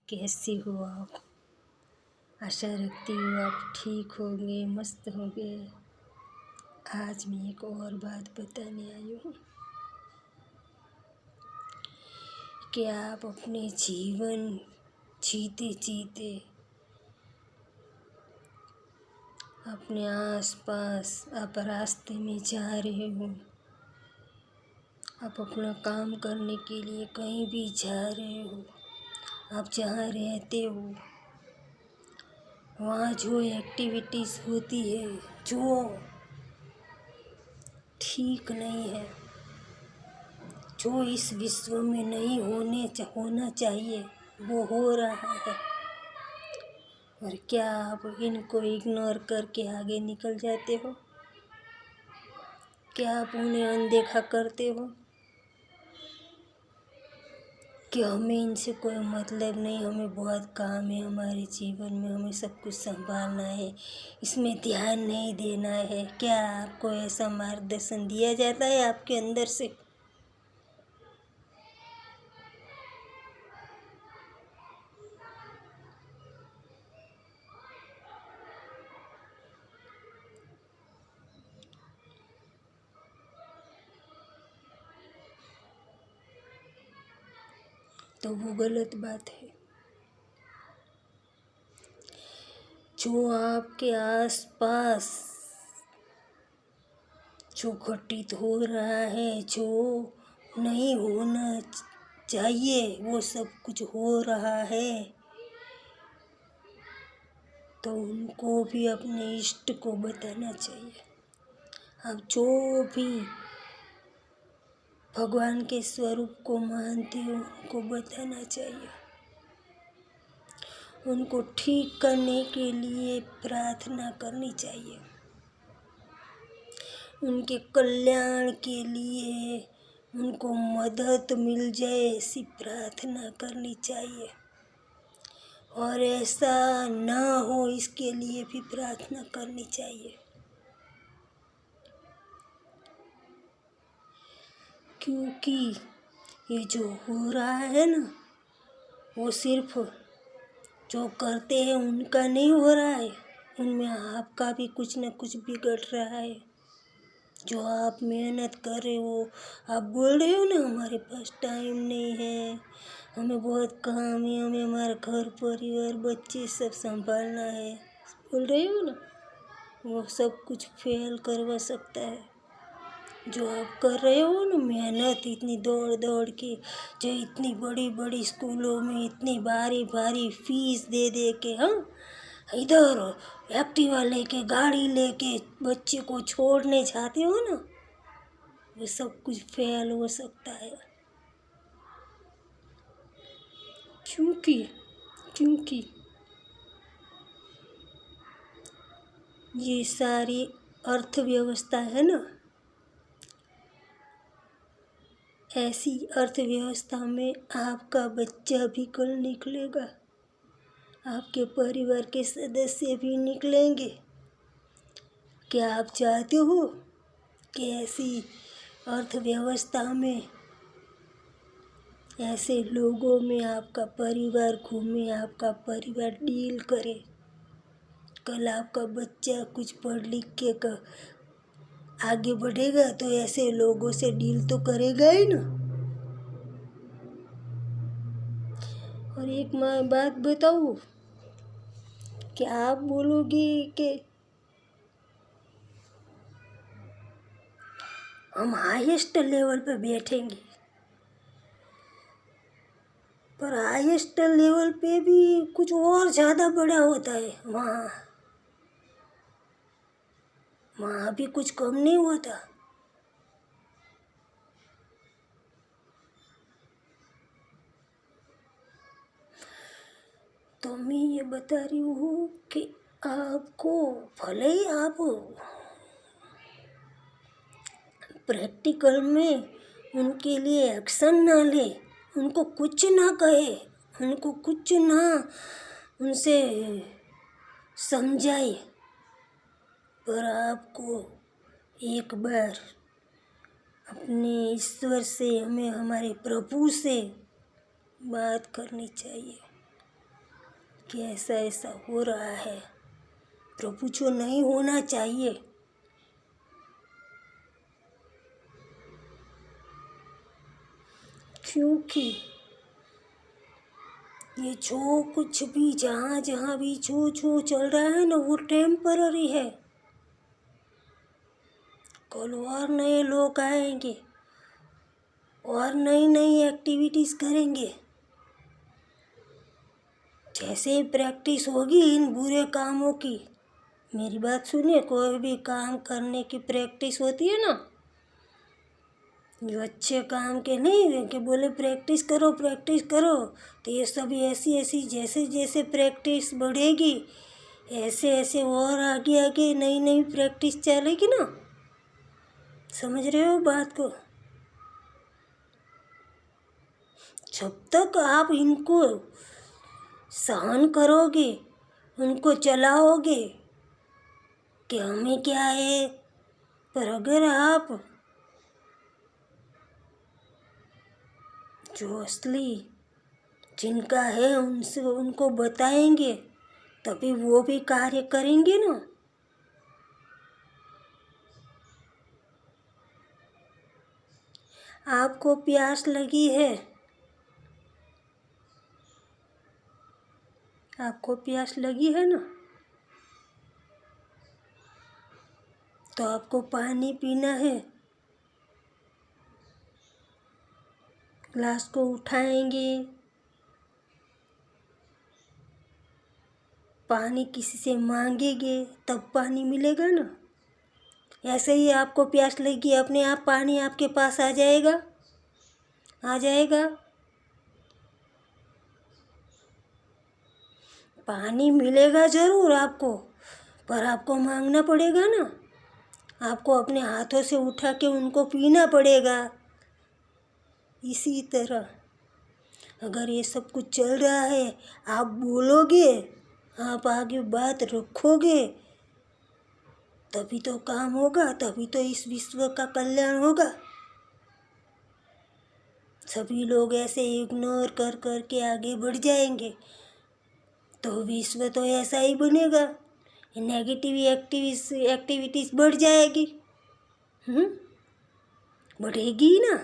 कैसे हो आप? आशा रखती हूँ आप ठीक होंगे, मस्त होंगे। आज मैं एक और बात बताने आई हूँ कि आप अपने जीवन जीते जीते अपने आसपास आप रास्ते में जा रहे हो, आप अपना काम करने के लिए कहीं भी जा रहे हो, आप जहाँ रहते हो वहाँ जो एक्टिविटीज़ होती है जो ठीक नहीं है, जो इस विश्व में नहीं होना चाहिए, वो हो रहा है। और क्या आप इनको इग्नोर करके आगे निकल जाते हो? क्या आप उन्हें अनदेखा करते हो कि हमें इनसे कोई मतलब नहीं, हमें बहुत काम है हमारे जीवन में, हमें सब कुछ संभालना है, इसमें ध्यान नहीं देना है? क्या आपको ऐसा मार्गदर्शन दिया जाता है आपके अंदर से? तो वो गलत बात है। जो आपके आसपास जो घटित हो रहा है, जो नहीं होना चाहिए, वो सब कुछ हो रहा है, तो उनको भी अपने इष्ट को बताना चाहिए। आप जो भी भगवान के स्वरूप को मानते हो उनको बताना चाहिए, उनको ठीक करने के लिए प्रार्थना करनी चाहिए, उनके कल्याण के लिए उनको मदद मिल जाए ऐसी प्रार्थना करनी चाहिए। और ऐसा ना हो इसके लिए भी प्रार्थना करनी चाहिए, क्योंकि ये जो हो रहा है ना, वो सिर्फ जो करते हैं उनका नहीं हो रहा है, उनमें आपका भी कुछ न कुछ बिगड़ रहा है। जो आप मेहनत कर रहे हो, आप बोल रहे हो ना हमारे पास टाइम नहीं है, हमें बहुत काम है, हमें हमारा घर परिवार बच्चे सब संभालना है, बोल रहे हो ना, वो सब कुछ फेल करवा सकता है। जो आप कर रहे हो ना मेहनत, इतनी दौड़ दौड़ के, जो इतनी बड़ी बड़ी स्कूलों में इतनी भारी भारी फीस दे दे के, हाँ, इधर एक्टिवा लेके गाड़ी लेके बच्चे को छोड़ने जाते हो ना, वो सब कुछ फेल हो सकता है। क्योंकि ये सारी अर्थव्यवस्था है ना, ऐसी अर्थव्यवस्था में आपका बच्चा भी कल निकलेगा, आपके परिवार के सदस्य भी निकलेंगे। क्या आप चाहते हो कि ऐसी अर्थव्यवस्था में, ऐसे लोगों में आपका परिवार घूमे, आपका परिवार डील करे? कल आपका बच्चा कुछ पढ़ लिख के आगे बढ़ेगा तो ऐसे लोगों से डील तो करेगा ही ना। और एक मैं बात बताऊँ कि आप बोलोगे कि हम हाईएस्ट लेवल पे बैठेंगे, पर हाईएस्ट लेवल पे भी कुछ और ज़्यादा बड़ा होता है, वहाँ भी कुछ कम नहीं होता। तो मैं ये बता रही हूँ कि आपको भले ही आप प्रैक्टिकल में उनके लिए एक्शन ना ले, उनको कुछ ना कहे, उनको कुछ ना उनसे समझाए, पर आपको एक बार अपने ईश्वर से, हमें हमारे प्रभु से बात करनी चाहिए। कि ऐसा ऐसा हो रहा है, प्रभु जो नहीं होना चाहिए। क्योंकि ये जो कुछ भी जहाँ जहाँ भी जो जो चल रहा है ना, वो टेम्पररी है। कल और नए लोग आएंगे और नई नई एक्टिविटीज़ करेंगे। जैसे ही प्रैक्टिस होगी इन बुरे कामों की, मेरी बात सुनिए, कोई भी काम करने की प्रैक्टिस होती है ना, जो अच्छे काम के नहीं कि बोले प्रैक्टिस करो, तो ये सब ऐसी ऐसी जैसे जैसे प्रैक्टिस बढ़ेगी, ऐसे ऐसे और आगे आगे नई नई प्रैक्टिस चलेगी ना। समझ रहे हो बात को? जब तक आप इनको सहन करोगे, उनको चलाओगे कि हमें क्या है, पर अगर आप जो असली जिनका है उनसे उनको बताएंगे, तभी वो भी कार्य करेंगे ना। आपको प्यास लगी है, आपको प्यास लगी है ना, तो आपको पानी पीना है। ग्लास को उठाएंगे, पानी किसी से मांगेंगे, तब पानी मिलेगा ना। ऐसे ही आपको प्यास लगी, अपने आप पानी आपके पास आ जाएगा, आ जाएगा। पानी मिलेगा ज़रूर आपको, पर आपको मांगना पड़ेगा ना। आपको अपने हाथों से उठा के उनको पीना पड़ेगा। इसी तरह अगर ये सब कुछ चल रहा है, आप बोलोगे, आप आगे बात रखोगे, तभी तो काम होगा, तभी तो इस विश्व का कल्याण होगा। सभी लोग ऐसे इग्नोर कर कर के आगे बढ़ जाएंगे, तो विश्व तो ऐसा ही बनेगा। नेगेटिव एक्टिविटीज़ बढ़ जाएगी, बढ़ेगी ना,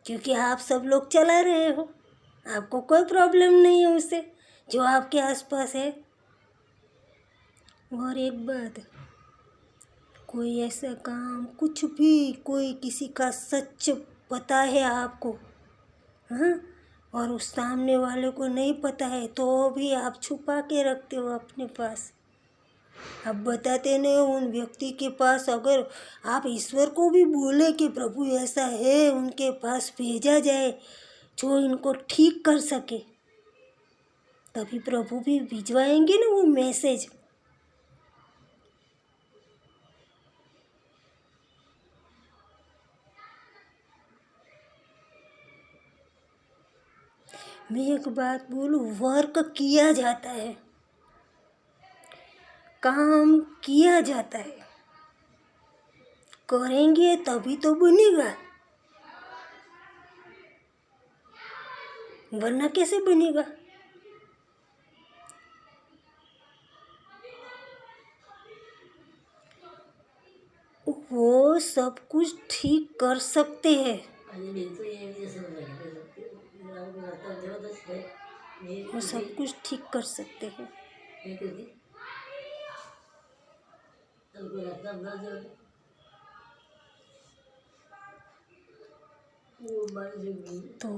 क्योंकि आप सब लोग चला रहे हो, आपको कोई प्रॉब्लम नहीं है उससे, जो आपके आसपास है। और एक बात, कोई ऐसा काम कुछ भी, कोई किसी का सच पता है आपको, हाँ, और उस सामने वाले को नहीं पता है, तो भी आप छुपा के रखते हो अपने पास, आप बताते नहीं हो उन व्यक्ति के पास। अगर आप ईश्वर को भी बोले कि प्रभु ऐसा है, उनके पास भेजा जाए जो इनको ठीक कर सके, तभी प्रभु भी भिजवाएंगे ना वो मैसेज। मैं एक बात बोलूं, वर्क किया जाता है, काम किया जाता है, करेंगे तभी तो बनेगा, वरना कैसे बनेगा। वो सब कुछ ठीक कर सकते हैं, वो सब कुछ ठीक कर सकते हैं। तो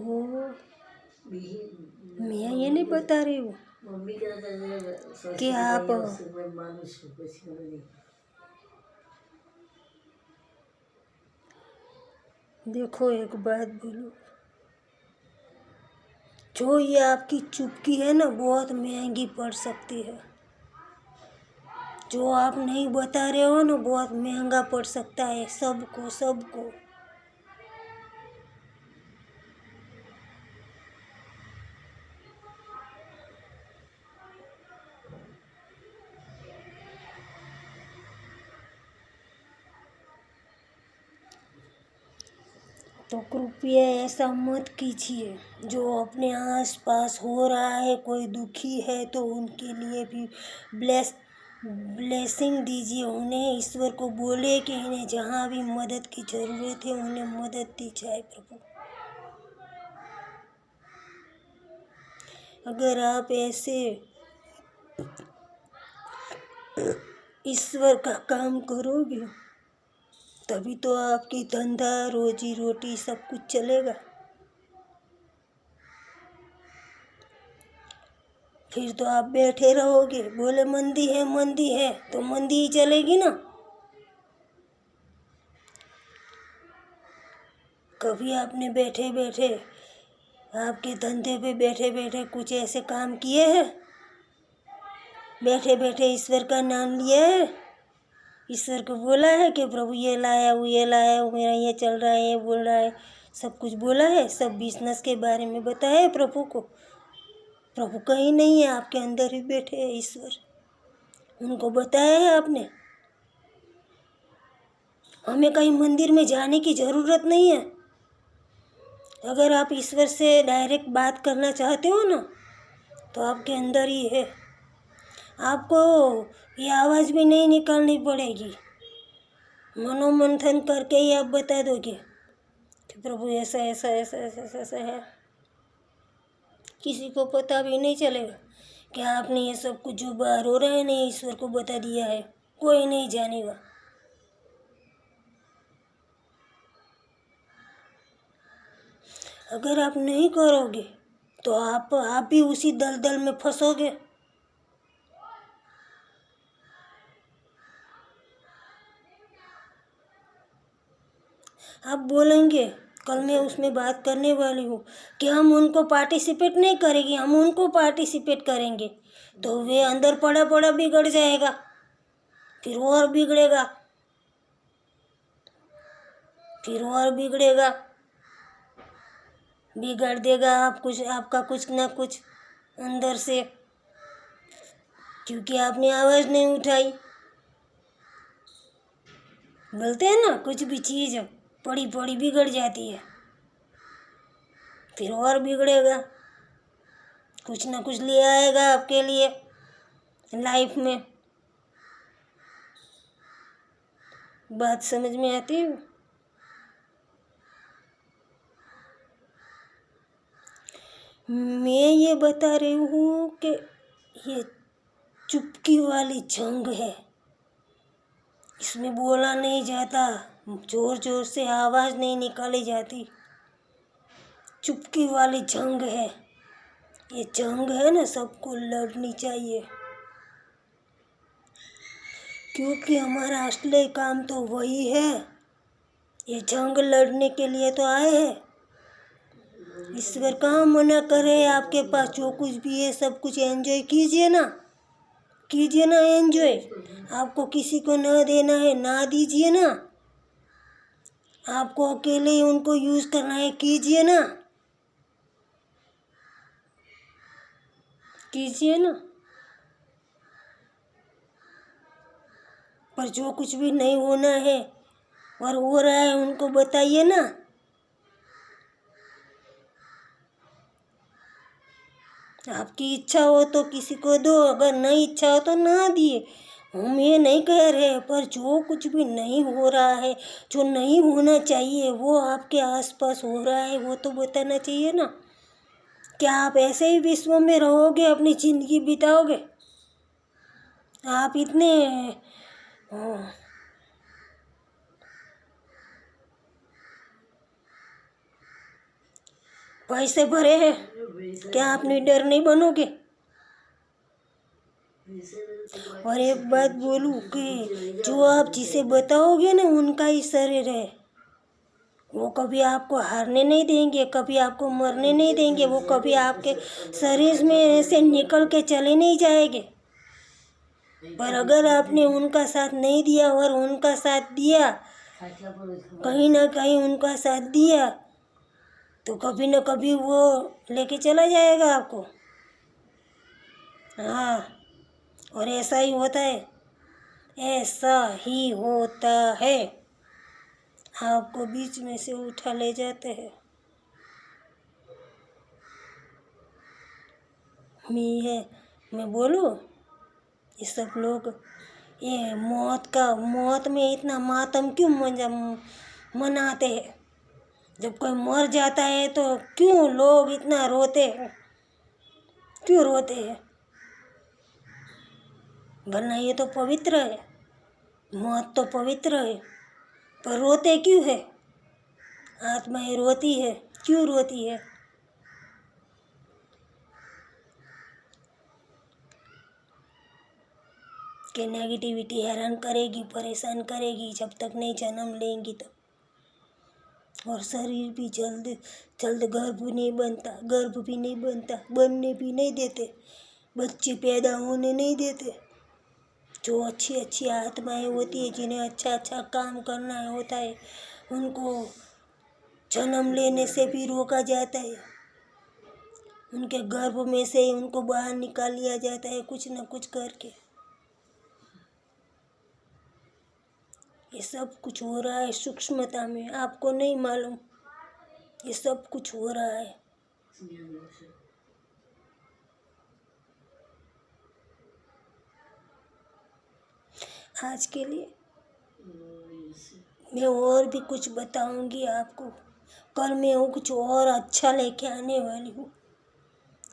मैं ये नहीं बता रही हूँ कि आप देखो, एक बात बोलूँ, जो ये आपकी चुपकी है ना, बहुत महंगी पड़ सकती है। जो आप नहीं बता रहे हो ना, बहुत महंगा पड़ सकता है सबको, सबको। तो कृपया ऐसा मत कीजिए। जो अपने आसपास हो रहा है, कोई दुखी है तो उनके लिए भी ब्लेसिंग दीजिए। उन्हें ईश्वर को बोले कि इन्हें जहाँ भी मदद की ज़रूरत है उन्हें मदद दी जाए प्रभु। अगर आप ऐसे ईश्वर का काम करोगे तभी तो आपकी धंधा रोजी रोटी सब कुछ चलेगा। फिर तो आप बैठे रहोगे, बोले मंदी है तो मंदी ही चलेगी ना। कभी आपने बैठे बैठे आपके धंधे पे बैठे बैठे कुछ ऐसे काम किए हैं? बैठे बैठे ईश्वर का नाम लिया है? ईश्वर को बोला है कि प्रभु ये लाया हूँ, मेरा ये चल रहा है, ये बोल रहा है, सब कुछ बोला है, सब बिजनेस के बारे में बताया है प्रभु को? प्रभु कहीं नहीं है, आपके अंदर ही बैठे हैं ईश्वर। उनको बताया है आपने? हमें कहीं मंदिर में जाने की ज़रूरत नहीं है। अगर आप ईश्वर से डायरेक्ट बात करना चाहते हो ना तो आपके अंदर ही है। आपको ये आवाज़ भी नहीं निकालनी पड़ेगी, मनोमंथन करके ही आप बता दोगे कि प्रभु ऐसा ऐसा ऐसा ऐसा ऐसा ऐसा है। किसी को पता भी नहीं चलेगा कि आपने ये सब कुछ जो बाहर हो रहा है नहीं ईश्वर को बता दिया है, कोई नहीं जानेगा। अगर आप नहीं करोगे तो आप भी उसी दलदल में फंसोगे। आप बोलेंगे, कल मैं उसमें बात करने वाली हूँ कि हम उनको पार्टिसिपेट नहीं करेंगे, हम उनको पार्टिसिपेट करेंगे, तो वे अंदर पड़ा पड़ा बिगड़ जाएगा, फिर और बिगड़ेगा, फिर और बिगड़ेगा, बिगड़ देगा आपका कुछ ना कुछ अंदर से, क्योंकि आपने आवाज़ नहीं उठाई। बोलते हैं ना, कुछ भी चीज़ पड़ी पड़ी बिगड़ जाती है, फिर और बिगड़ेगा, कुछ ना कुछ ले आएगा आपके लिए लाइफ में। बात समझ में आती है? मैं ये बता रही हूँ कि ये चुपकी वाली जंग है, इसमें बोला नहीं जाता, जोर जोर से आवाज़ नहीं निकाली जाती। चुपकी वाली जंग है, ये जंग है ना, सबको लड़नी चाहिए, क्योंकि हमारा असली काम तो वही है। ये जंग लड़ने के लिए तो आए हैं। ईश्वर कहाँ मना करे, आपके पास जो कुछ भी है सब कुछ एंजॉय कीजिए ना, कीजिए ना एंजॉय। आपको किसी को ना देना है ना दीजिए ना, आपको अकेले ही उनको यूज़ करना है, कीजिए ना, कीजिए ना। पर जो कुछ भी नहीं होना है और हो रहा है उनको बताइए ना। आपकी इच्छा हो तो किसी को दो, अगर नहीं इच्छा हो तो ना दिए। हम ये नहीं कह रहे, पर जो कुछ भी नहीं हो रहा है, जो नहीं होना चाहिए वो आपके आसपास हो रहा है, वो तो बताना चाहिए ना। क्या आप ऐसे ही विश्व में रहोगे, अपनी ज़िंदगी बिताओगे? आप इतने पैसे भरे हैं, क्या आप निडर नहीं बनोगे? और एक बात बोलूं कि जो आप जिसे बताओगे ना उनका ही शरीर है, वो कभी आपको हारने नहीं देंगे, कभी आपको मरने नहीं देंगे, वो कभी आपके शरीर में से निकल के चले नहीं जाएंगे। पर अगर आपने उनका साथ नहीं दिया और उनका साथ दिया, कहीं ना कहीं उनका साथ दिया, तो कभी न कभी वो लेके चला जाएगा आपको। हाँ, और ऐसा ही होता है, ऐसा ही होता है। आपको बीच में से उठा ले जाते हैं। मैं बोलूँ, ये सब लोग ये मौत में इतना मातम क्यों मनाते हैं? जब कोई मर जाता है तो क्यों लोग इतना रोते हैं? क्यों रोते हैं? वरना ये तो पवित्र है, मौत तो पवित्र है, पर रोते क्यों है? आत्माएं रोती है, क्यों रोती है? कि नेगेटिविटी हैरान करेगी, परेशान करेगी जब तक नहीं जन्म लेंगी तब। और शरीर भी जल्द गर्भ भी नहीं बनता, बनने भी नहीं देते, बच्चे पैदा होने नहीं देते। जो अच्छी अच्छी आत्माएं होती है, जिन्हें अच्छा अच्छा काम करना होता है, उनको जन्म लेने से भी रोका जाता है। उनके गर्भ में से ही उनको बाहर निकाल लिया जाता है, कुछ न कुछ करके। ये सब कुछ हो रहा है सूक्ष्मता में, आपको नहीं मालूम ये सब कुछ हो रहा है। आज के लिए मैं और भी कुछ बताऊंगी आपको, कल मैं वो कुछ और अच्छा लेके आने वाली हूँ।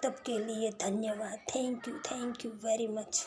तब के लिए धन्यवाद। Thank you very much.